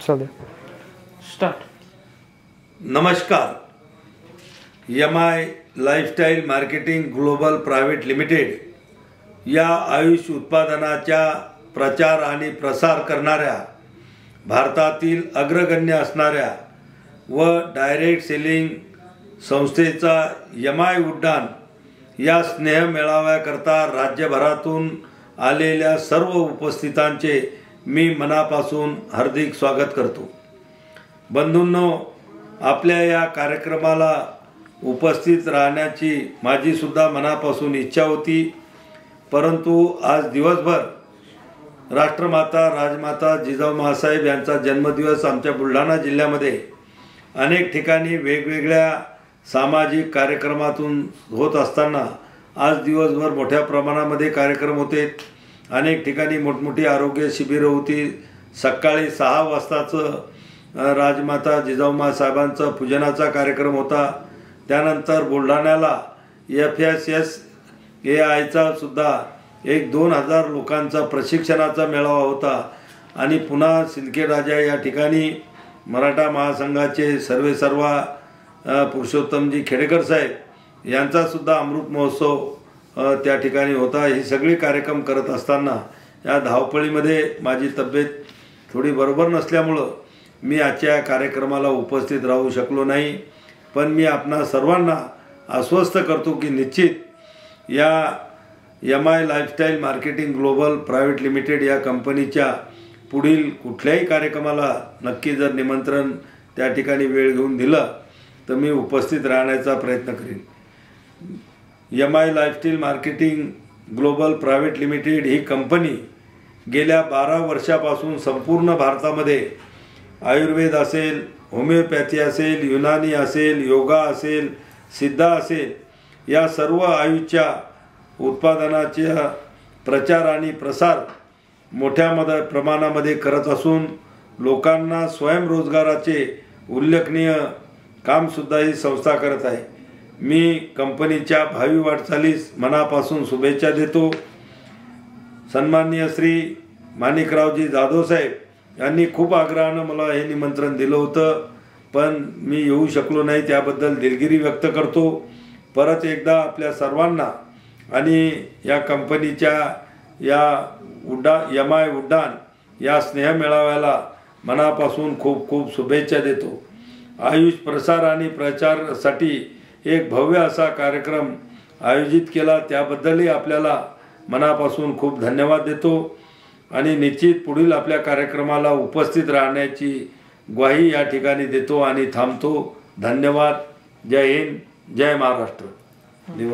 चालेल स्टार्ट। नमस्कार। MI lifestyle marketing global private limited या आयुष उत्पादनाच्या प्रचार आणि प्रसार करणाऱ्या भारतातील अग्रगण्य असणाऱ्या व डायरेक्ट सेलिंग संस्थेचा MI उड्डाण या स्नेह मेळाव्याकरता राज्यभरातून आलेल्या सर्व उपस्थितांचे मी मनापासून हार्दिक स्वागत करतो। बंधूंनो, आपल्या या कार्यक्रमाला उपस्थित राहण्याची माझी सुद्धा मनापासून इच्छा होती, परंतु आज दिवसभर राष्ट्रमाता राजमाता जिजाऊ माँसाहेब यांचा जन्मदिवस आमच्या बुलढाणा जिल्ह्यामध्ये अनेक ठिकाणी वेगवेगळ्या सामाजिक कार्यक्रमातून होत असताना आज दिवसभर मोठ्या प्रमाणामध्ये कार्यक्रम होते। अनेक ठिकाणी मोठमोठी आरोग्य शिबिरं होती। सकाळी 6 वाजताचं राजमाता जिजाऊ माँसाहेबांचा पूजनाचा कार्यक्रम होता। त्यानंतर बुलढाण्याला FSSAIचा सुद्धा 1-2 लोकांचा प्रशिक्षणाचा मेळावा होता आणि पुन्हा सिंदखेड राजा या ठिकाणी मराठा महासंघाचे सर्वेसर्वा पुरुषोत्तमजी खेडेकर साहेब यांचा सुद्धा अमृत महोत्सव त्या ठिकाणी होता। हे सगळे कार्यक्रम करत असताना या धावपळीमध्ये माझी तब्येत थोडी बरोबर नसल्यामुळं मी आजच्या कार्यक्रमाला उपस्थित राहू शकलो नाही, पण मी आपणा सर्वांना आश्वस्त करतो की निश्चित या MI lifestyle marketing global private limited या कंपनीच्या पुढील कुठल्याही कार्यक्रमाला नक्की जर निमंत्रण त्या ठिकाणी वेळ घेऊन दिलं तर मी उपस्थित राहण्याचा प्रयत्न करेन। MI lifestyle marketing global private limited ही कंपनी गेल्या 12 वर्षापासून संपूर्ण भारतामध्ये आयुर्वेद असेल, होमिओपॅथी असेल, युनानी असेल, योगा असेल, सिद्धा असेल, या सर्व आयुषच्या उत्पादनाचा प्रचार आणि प्रसार मोठ्या प्रमाणामध्ये करत असून लोकांना स्वयंरोजगाराचे उल्लेखनीय कामसुद्धा ही संस्था करत आहे। मी कंपनीच्या भावी वाटचालीस मनापासून शुभेच्छा देतो। सन्माननीय श्री माणिकरावजी जाधव साहेब यांनी खूप आग्रहानं मला हे निमंत्रण दिलं होतं, पण मी येऊ शकलो नाही, त्याबद्दल दिलगिरी व्यक्त करतो। परत एकदा आपल्या सर्वांना आणि या कंपनीच्या या MI उड्डाण या स्नेह मेळाव्याला मनापासून खूप खूप शुभेच्छा देतो। आयुष प्रसार आणि प्रचारासाठी एक भव्य असा कार्यक्रम आयोजित केला, त्याबद्दलही आपल्याला मनापासून खूप धन्यवाद देतो आणि निश्चित पुढील आपल्या कार्यक्रमाला उपस्थित राहण्याची ग्वाही या ठिकाणी देतो आणि थांबतो। धन्यवाद। जय हिंद, जय महाराष्ट्र।